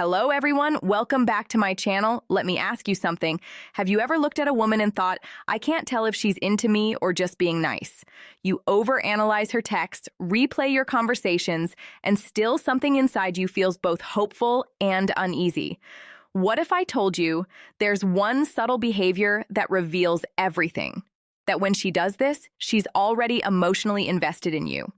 Hello everyone, welcome back to my channel. Let me ask you something. Have you ever looked at a woman and thought, I can't tell if she's into me or just being nice? You overanalyze her texts, replay your conversations, and still something inside you feels both hopeful and uneasy. What if I told you there's one subtle behavior that reveals everything? That when she does this, she's already emotionally invested in you.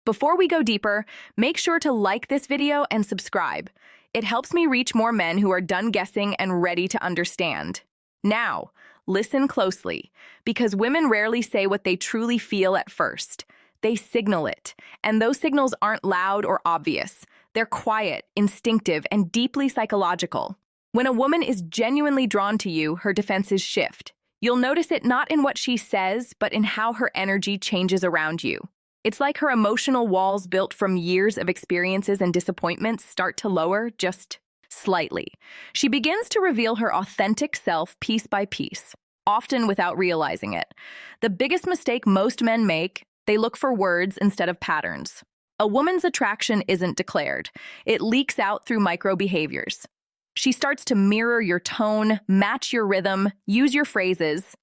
Before we go deeper, make sure to like this video and subscribe. It helps me reach more men who are done guessing and ready to understand. Now, listen closely, because women rarely say what they truly feel at first. They signal it, and those signals aren't loud or obvious. They're quiet, instinctive, and deeply psychological. When a woman is genuinely drawn to you, her defenses shift. You'll notice it not in what she says, but in how her energy changes around you. It's like her emotional walls built from years of experiences and disappointments start to lower just slightly. She begins to reveal her authentic self piece by piece, often without realizing it. The biggest mistake most men make, they look for words instead of patterns. A woman's attraction isn't declared. It leaks out through micro behaviors. She starts to mirror your tone, match your rhythm, use your phrases.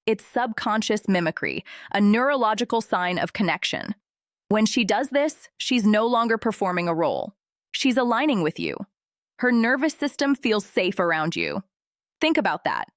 It's subconscious mimicry, a neurological sign of connection. When she does this, she's no longer performing a role. She's aligning with you. Her nervous system feels safe around you. Think about that.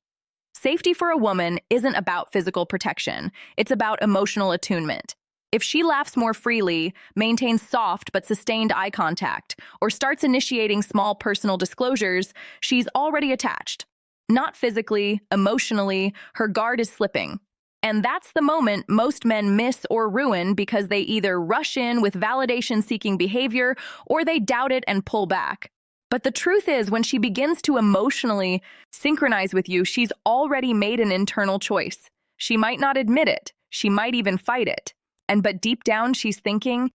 Safety for a woman isn't about physical protection. It's about emotional attunement. If she laughs more freely, maintains soft but sustained eye contact, or starts initiating small personal disclosures, she's already attached. Not physically, emotionally, her guard is slipping. And that's the moment most men miss or ruin because they either rush in with validation-seeking behavior or they doubt it and pull back. But the truth is, when she begins to emotionally synchronize with you, she's already made an internal choice. She might not admit it. She might even fight it. But deep down, she's thinking,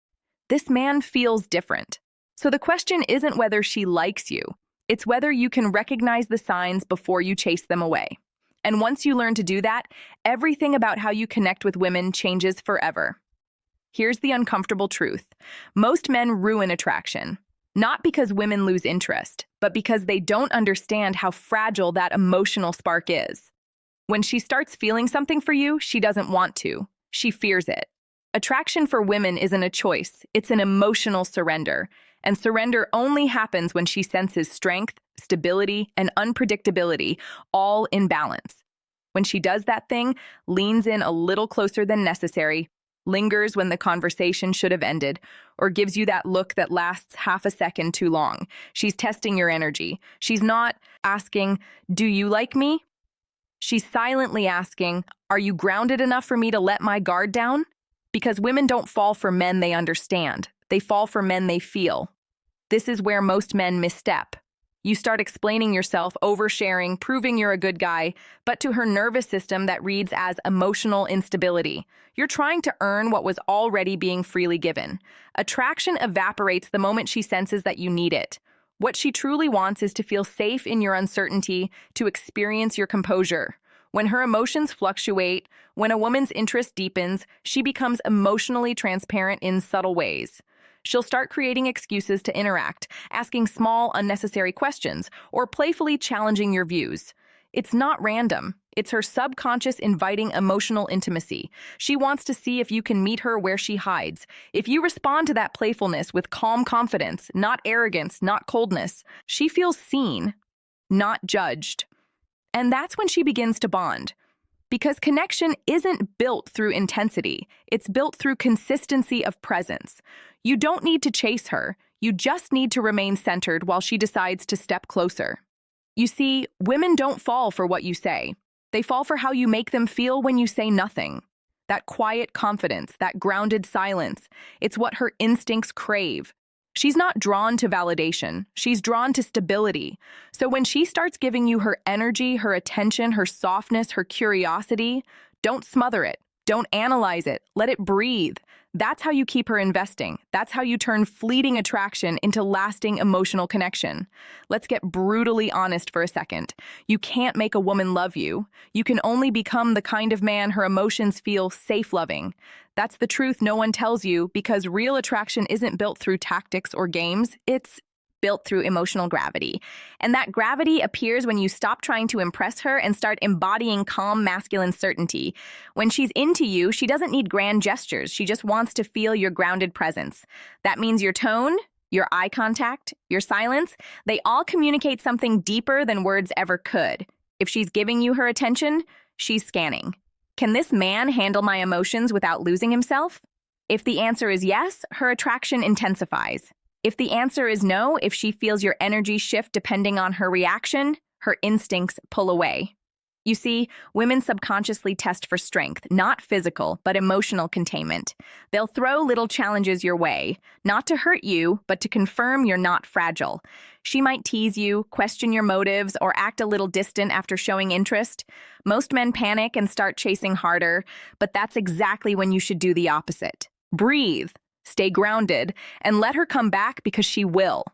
this man feels different. So the question isn't whether she likes you. It's whether you can recognize the signs before you chase them away. And once you learn to do that, everything about how you connect with women changes forever. Here's the uncomfortable truth. Most men ruin attraction, not because women lose interest, but because they don't understand how fragile that emotional spark is. When she starts feeling something for you, she doesn't want to. She fears it. Attraction for women isn't a choice. It's an emotional surrender. And surrender only happens when she senses strength, stability, and unpredictability, all in balance. When she does that thing, leans in a little closer than necessary, lingers when the conversation should have ended, or gives you that look that lasts half a second too long. She's testing your energy. She's not asking, do you like me? She's silently asking, are you grounded enough for me to let my guard down? Because women don't fall for men they understand. They fall for men they feel. This is where most men misstep. You start explaining yourself, oversharing, proving you're a good guy, but to her nervous system that reads as emotional instability. You're trying to earn what was already being freely given. Attraction evaporates the moment she senses that you need it. What she truly wants is to feel safe in your uncertainty, to experience your composure. When her emotions fluctuate, when a woman's interest deepens, she becomes emotionally transparent in subtle ways. She'll start creating excuses to interact, asking small, unnecessary questions, or playfully challenging your views. It's not random. It's her subconscious inviting emotional intimacy. She wants to see if you can meet her where she hides. If you respond to that playfulness with calm confidence, not arrogance, not coldness, she feels seen, not judged. And that's when she begins to bond. Because connection isn't built through intensity. It's built through consistency of presence. You don't need to chase her. You just need to remain centered while she decides to step closer. You see, women don't fall for what you say. They fall for how you make them feel when you say nothing. That quiet confidence, that grounded silence, it's what her instincts crave. She's not drawn to validation. She's drawn to stability. So when she starts giving you her energy, her attention, her softness, her curiosity, don't smother it. Don't analyze it. Let it breathe. That's how you keep her investing. That's how you turn fleeting attraction into lasting emotional connection. Let's get brutally honest for a second. You can't make a woman love you. You can only become the kind of man her emotions feel safe loving. That's the truth no one tells you, because real attraction isn't built through tactics or games. It's built through emotional gravity. And that gravity appears when you stop trying to impress her and start embodying calm masculine certainty. When she's into you, she doesn't need grand gestures. She just wants to feel your grounded presence. That means your tone, your eye contact, your silence, they all communicate something deeper than words ever could. If she's giving you her attention, she's scanning. Can this man handle my emotions without losing himself? If the answer is yes, her attraction intensifies. If the answer is no, if she feels your energy shift depending on her reaction, her instincts pull away. You see, women subconsciously test for strength, not physical, but emotional containment. They'll throw little challenges your way, not to hurt you, but to confirm you're not fragile. She might tease you, question your motives, or act a little distant after showing interest. Most men panic and start chasing harder, but that's exactly when you should do the opposite. Breathe, stay grounded, and let her come back because she will.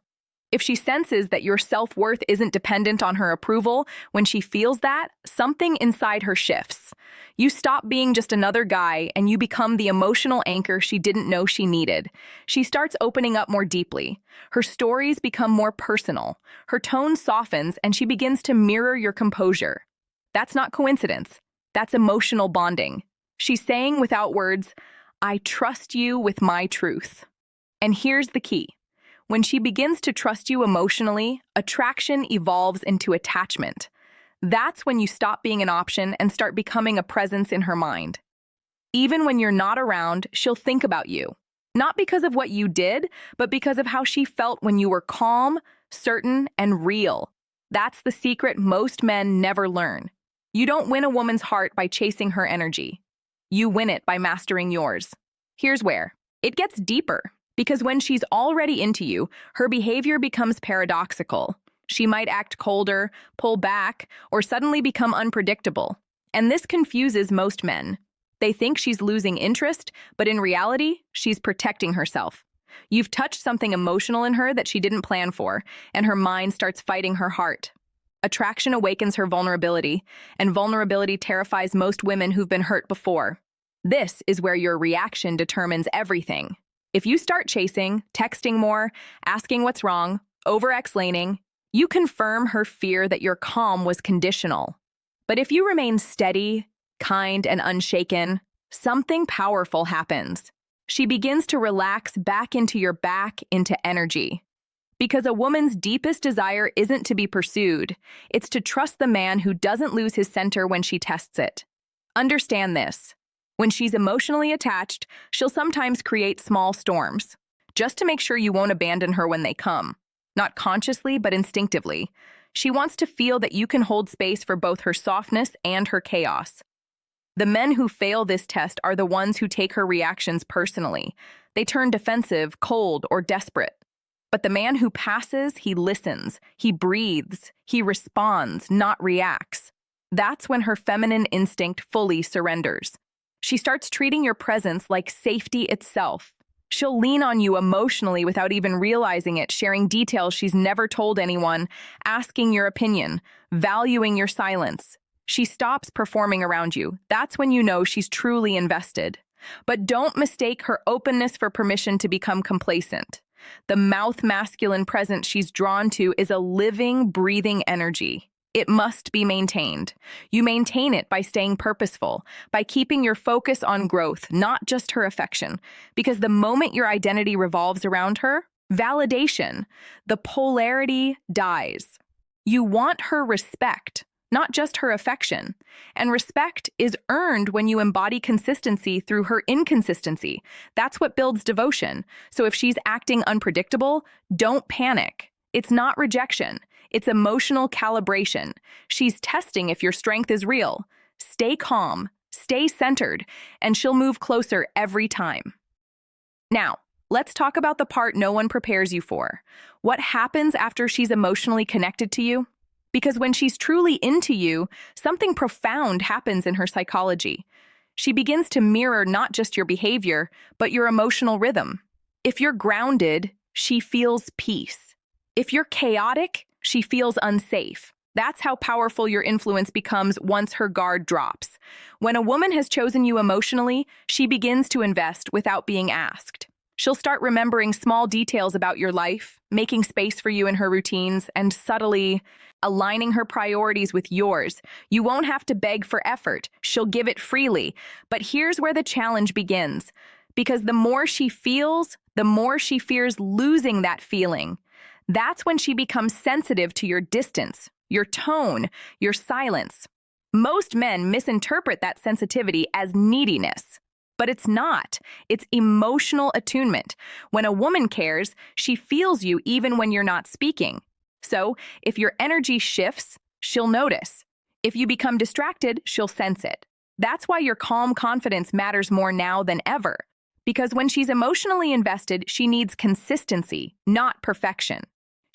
If she senses that your self-worth isn't dependent on her approval, when she feels that, something inside her shifts. You stop being just another guy and you become the emotional anchor she didn't know she needed. She starts opening up more deeply. Her stories become more personal. Her tone softens and she begins to mirror your composure. That's not coincidence. That's emotional bonding. She's saying without words, I trust you with my truth. And here's the key. When she begins to trust you emotionally, attraction evolves into attachment. That's when you stop being an option and start becoming a presence in her mind. Even when you're not around, she'll think about you. Not because of what you did, but because of how she felt when you were calm, certain, and real. That's the secret most men never learn. You don't win a woman's heart by chasing her energy. You win it by mastering yours. Here's where. It gets deeper. Because when she's already into you, her behavior becomes paradoxical. She might act colder, pull back, or suddenly become unpredictable. And this confuses most men. They think she's losing interest, but in reality, she's protecting herself. You've touched something emotional in her that she didn't plan for, and her mind starts fighting her heart. Attraction awakens her vulnerability, and vulnerability terrifies most women who've been hurt before. This is where your reaction determines everything. If you start chasing, texting more, asking what's wrong, over-explaining, you confirm her fear that your calm was conditional. But if you remain steady, kind, and unshaken, something powerful happens. She begins to relax back into energy. Because a woman's deepest desire isn't to be pursued, it's to trust the man who doesn't lose his center when she tests it. Understand this. When she's emotionally attached, she'll sometimes create small storms, just to make sure you won't abandon her when they come. Not consciously, but instinctively. She wants to feel that you can hold space for both her softness and her chaos. The men who fail this test are the ones who take her reactions personally. They turn defensive, cold, or desperate. But the man who passes, he listens, he breathes, he responds, not reacts. That's when her feminine instinct fully surrenders. She starts treating your presence like safety itself. She'll lean on you emotionally without even realizing it, sharing details she's never told anyone, asking your opinion, valuing your silence. She stops performing around you. That's when you know she's truly invested. But don't mistake her openness for permission to become complacent. The mouth masculine presence she's drawn to is a living, breathing energy. It must be maintained. You maintain it by staying purposeful, by keeping your focus on growth, not just her affection. Because the moment your identity revolves around her, validation, the polarity dies. You want her respect, not just her affection. And respect is earned when you embody consistency through her inconsistency. That's what builds devotion. So if she's acting unpredictable, don't panic. It's not rejection. It's emotional calibration. She's testing if your strength is real. Stay calm, stay centered, and she'll move closer every time. Now, let's talk about the part no one prepares you for. What happens after she's emotionally connected to you? Because when she's truly into you, something profound happens in her psychology. She begins to mirror not just your behavior, but your emotional rhythm. If you're grounded, she feels peace. If you're chaotic, she feels unsafe. That's how powerful your influence becomes once her guard drops. When a woman has chosen you emotionally, she begins to invest without being asked. She'll start remembering small details about your life, making space for you in her routines, and subtly aligning her priorities with yours. You won't have to beg for effort. She'll give it freely. But here's where the challenge begins. Because the more she feels, the more she fears losing that feeling. That's when she becomes sensitive to your distance, your tone, your silence. Most men misinterpret that sensitivity as neediness. But it's not. It's emotional attunement. When a woman cares, she feels you even when you're not speaking. So, if your energy shifts, she'll notice. If you become distracted, she'll sense it. That's why your calm confidence matters more now than ever. Because when she's emotionally invested, she needs consistency, not perfection.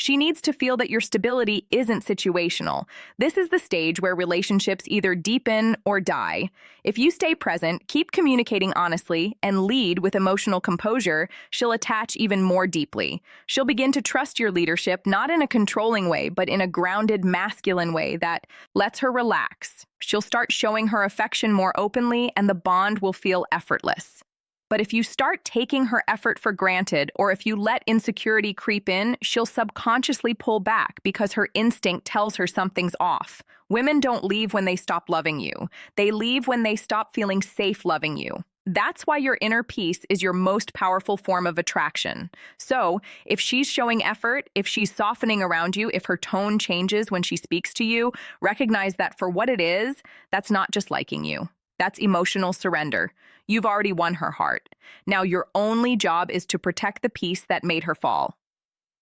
She needs to feel that your stability isn't situational. This is the stage where relationships either deepen or die. If you stay present, keep communicating honestly, and lead with emotional composure, she'll attach even more deeply. She'll begin to trust your leadership, not in a controlling way, but in a grounded, masculine way that lets her relax. She'll start showing her affection more openly, and the bond will feel effortless. But if you start taking her effort for granted, or if you let insecurity creep in, she'll subconsciously pull back because her instinct tells her something's off. Women don't leave when they stop loving you. They leave when they stop feeling safe loving you. That's why your inner peace is your most powerful form of attraction. So, if she's showing effort, if she's softening around you, if her tone changes when she speaks to you, recognize that for what it is, that's not just liking you. That's emotional surrender. You've already won her heart. Now your only job is to protect the peace that made her fall.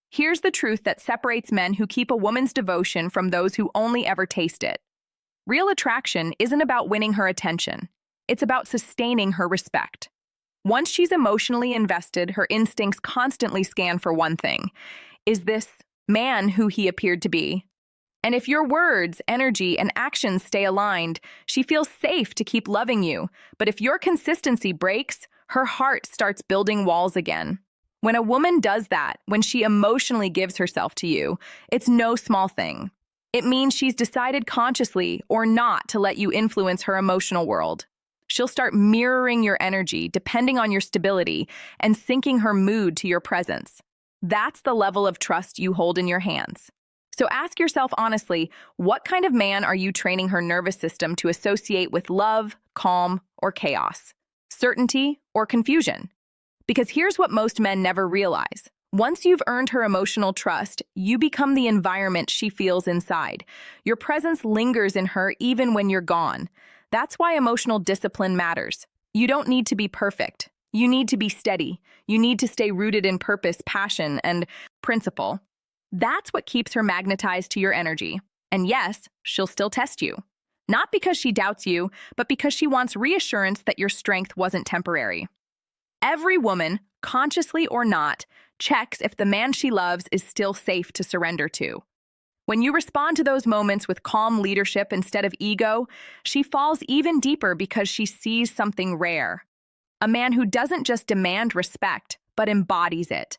Here's the truth that separates men who keep a woman's devotion from those who only ever taste it. Real attraction isn't about winning her attention. It's about sustaining her respect. Once she's emotionally invested, her instincts constantly scan for one thing. Is this man who he appeared to be? And if your words, energy, and actions stay aligned, she feels safe to keep loving you. But if your consistency breaks, her heart starts building walls again. When a woman does that, when she emotionally gives herself to you, it's no small thing. It means she's decided consciously or not to let you influence her emotional world. She'll start mirroring your energy, depending on your stability, and syncing her mood to your presence. That's the level of trust you hold in your hands. So ask yourself honestly, what kind of man are you training her nervous system to associate with love, calm, or chaos? Certainty or confusion? Because here's what most men never realize. Once you've earned her emotional trust, you become the environment she feels inside. Your presence lingers in her even when you're gone. That's why emotional discipline matters. You don't need to be perfect. You need to be steady. You need to stay rooted in purpose, passion, and principle. That's what keeps her magnetized to your energy. And yes, she'll still test you. Not because she doubts you, but because she wants reassurance that your strength wasn't temporary. Every woman, consciously or not, checks if the man she loves is still safe to surrender to. When you respond to those moments with calm leadership instead of ego, she falls even deeper because she sees something rare. A man who doesn't just demand respect, but embodies it.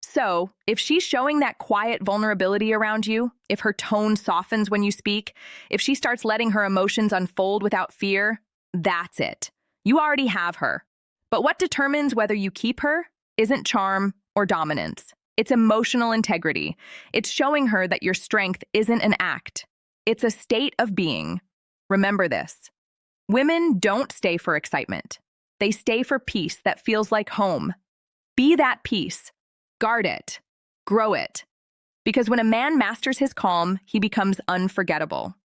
So, if she's showing that quiet vulnerability around you, if her tone softens when you speak, if she starts letting her emotions unfold without fear, that's it. You already have her. But what determines whether you keep her isn't charm or dominance. It's emotional integrity. It's showing her that your strength isn't an act. It's a state of being. Remember this. Women don't stay for excitement. They stay for peace that feels like home. Be that peace. Guard it. Grow it. Because when a man masters his calm, he becomes unforgettable.